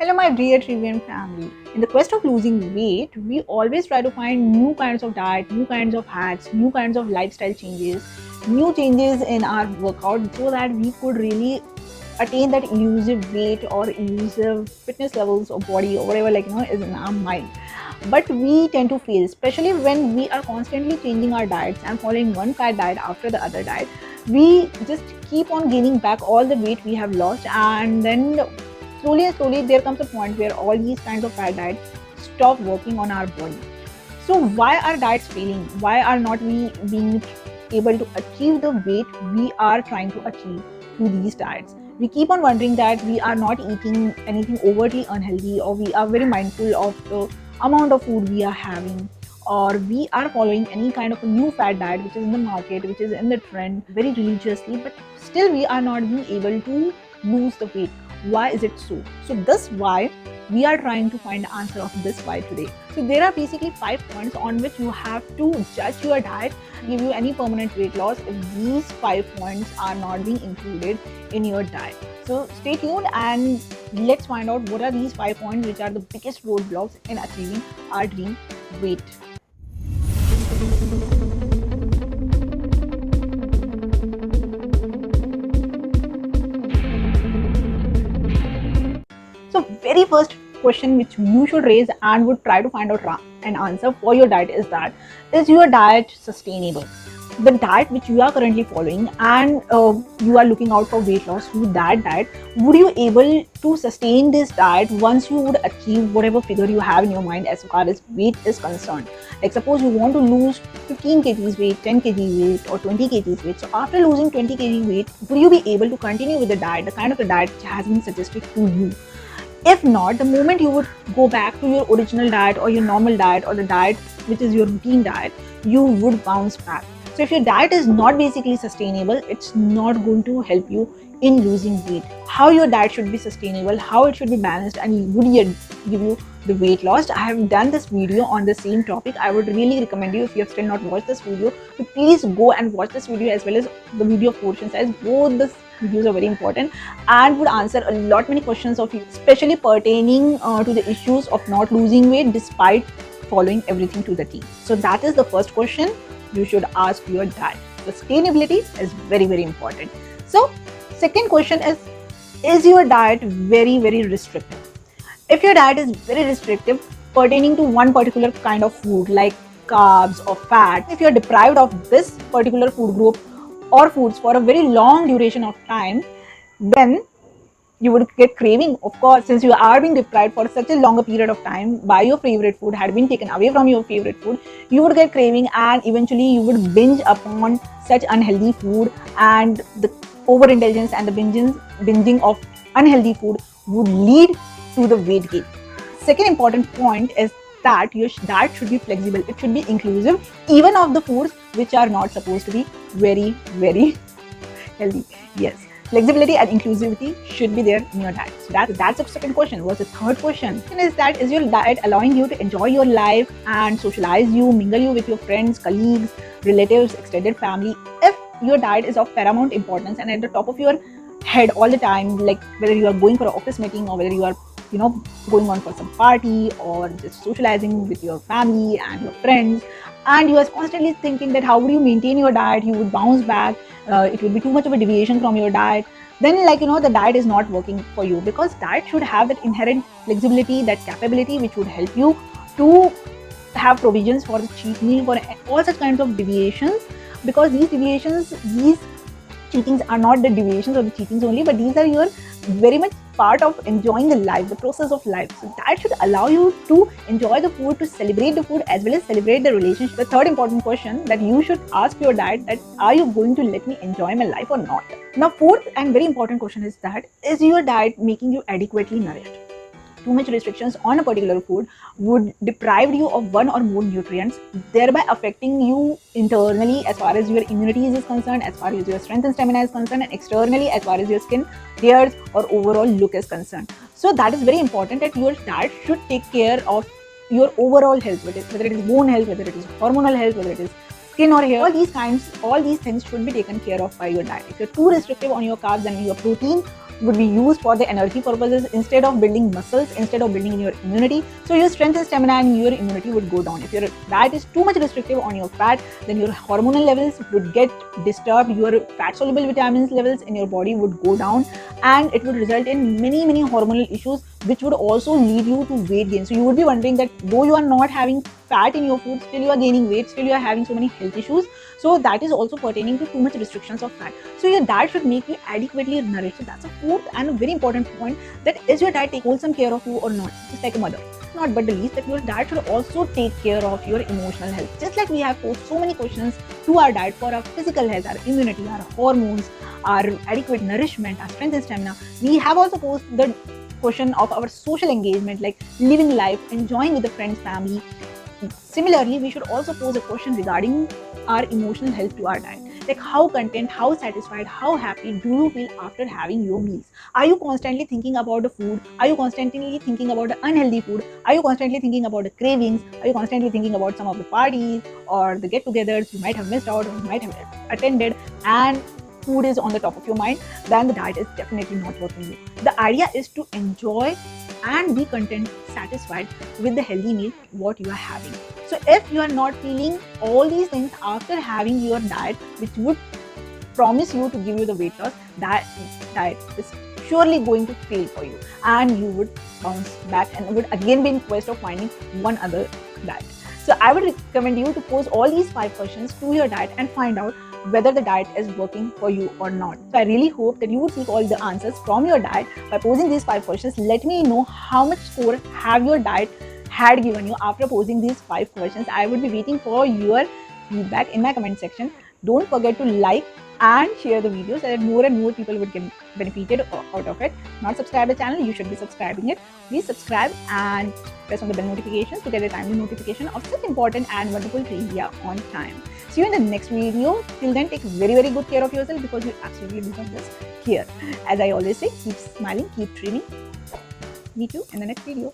Hello my dear Trivium family. In the quest of losing weight, we always try to find new kinds of diet, new kinds of hacks, new kinds of lifestyle changes, new changes in our workout so that we could really attain that elusive weight or elusive fitness levels or body or whatever is in our mind. But we tend to fail, especially when we are constantly changing our diets and following one fad diet after the other diet. We just keep on gaining back all the weight we have lost, and then slowly and slowly there comes a point where all these kinds of fad diets stop working on our body. So why are diets failing? Why are not we being able to achieve the weight we are trying to achieve through these diets? We keep on wondering that we are not eating anything overtly unhealthy, or we are very mindful of the amount of food we are having, or we are following any kind of a new fad diet which is in the market, which is in the trend very religiously, but still we are not being able to lose the weight. Why is it so? So this why we are trying to find the answer of this why today. So there are basically 5 points on which you have to judge your diet, give you any permanent weight loss if these 5 points are not being included in your diet. So stay tuned and let's find out what are these 5 points which are the biggest roadblocks in achieving our dream weight. So very first question which you should raise and would try to find out an answer for your diet is that, is your diet sustainable? The diet which you are currently following and you are looking out for weight loss through that diet, would you able to sustain this diet once you would achieve whatever figure you have in your mind as far as weight is concerned? Like suppose you want to lose 15 kgs weight, 10 kg weight or 20 kgs weight. So after losing 20 kg weight, will you be able to continue with the diet, the kind of the diet which has been suggested to you? If not, the moment you would go back to your original diet or your normal diet or the diet which is your routine diet, you would bounce back. So if your diet is not basically sustainable, it's not going to help you in losing weight. How your diet should be sustainable, how it should be balanced, and would give you the weight loss. I have done this video on the same topic. I would really recommend you, if you have still not watched this video, to please go and watch this video as well as the video of portion size. Both the videos are very important and would answer a lot many questions of you, especially pertaining to the issues of not losing weight despite following everything to the T. So that is the first question you should ask your diet. Sustainability is very, very important. So second question is your diet very, very restrictive? If your diet is very restrictive pertaining to one particular kind of food like carbs or fat, if you're deprived of this particular food group or foods for a very long duration of time, then you would get craving. Of course, since you are being deprived for such a longer period of time by your favorite food, had been taken away from your favorite food, you would get craving and eventually you would binge upon such unhealthy food, and the overindulgence and the binging of unhealthy food would lead to the weight gain. Second important point is that your diet should be flexible. It should be inclusive even of the foods which are not supposed to be very, very healthy. Yes, flexibility and inclusivity should be there in your diet. So that's the second question. What's the third question? Is that, is your diet allowing you to enjoy your life and socialize you, mingle you with your friends, colleagues, relatives, extended family? If your diet is of paramount importance and at the top of your head all the time, like whether you are going for an office meeting or whether you are going on for some party or just socializing with your family and your friends, and you are constantly thinking that how would you maintain your diet, you would bounce back, it would be too much of a deviation from your diet, then the diet is not working for you, because diet should have that inherent flexibility, that capability which would help you to have provisions for the cheat meal, for all such kinds of deviations, because these cheatings are not the deviations or the cheatings only, but these are your very much part of enjoying the life, the process of life. So that should allow you to enjoy the food, to celebrate the food as well as celebrate the relationship. The third important question that you should ask your diet, that are you going to let me enjoy my life or not? Now fourth and very important question is that, is your diet making you adequately nourished? Too much restrictions on a particular food would deprive you of one or more nutrients, thereby affecting you internally as far as your immunity is concerned, as far as your strength and stamina is concerned, and externally as far as your skin, hairs or overall look is concerned. So that is very important, that your diet should take care of your overall health, whether it is bone health, whether it is hormonal health, whether it is skin or hair. All these things should be taken care of by your diet. If you're too restrictive on your carbs and your protein, would be used for the energy purposes instead of building muscles, instead of building your immunity. So your strength and stamina and your immunity would go down. If your diet is too much restrictive on your fat, then your hormonal levels would get disturbed, your fat soluble vitamins levels in your body would go down, and it would result in many hormonal issues, which would also lead you to weight gain. So you would be wondering that though you are not having fat in your food, still you are gaining weight, still you are having so many health issues. So that is also pertaining to too much restrictions of fat. So your diet should make you adequately nourished. So that's a fourth and a very important point, that is your diet take wholesome care of you or not, just like a mother. Not but the least, that your diet should also take care of your emotional health. Just like we have posed so many questions to our diet for our physical health, our immunity, our hormones, our adequate nourishment, our strength and stamina, we have also posed the question of our social engagement, like living life, enjoying with the friends, family. Similarly, we should also pose a question regarding our emotional health to our diet. Like how content, how satisfied, how happy do you feel after having your meals? Are you constantly thinking about the food? Are you constantly thinking about the unhealthy food? Are you constantly thinking about the cravings? Are you constantly thinking about some of the parties or the get-togethers you might have missed out or you might have attended, and food is on the top of your mind? Then the diet is definitely not working you. The idea is to enjoy and be content, satisfied with the healthy meal what you are having. So if you are not feeling all these things after having your diet, which would promise you to give you the weight loss, that diet is surely going to fail for you, and you would bounce back and would again be in quest of finding one other diet. So I would recommend you to pose all these 5 questions to your diet and find out whether the diet is working for you or not. So I really hope that you would seek all the answers from your diet by posing these 5 questions. Let me know how much score have your diet had given you after posing these 5 questions. I would be waiting for your feedback in my comment section. Don't forget to like and share the video so that more and more people would get benefited out of it. Not subscribe to the channel, you should be subscribing it. Please subscribe and press on the bell notifications to get a timely notification of such important and wonderful trivia on time. See you in the next video. Till then, take very good care of yourself, because you absolutely deserve this here. As I always say, keep smiling, keep dreaming. Meet you in the next video.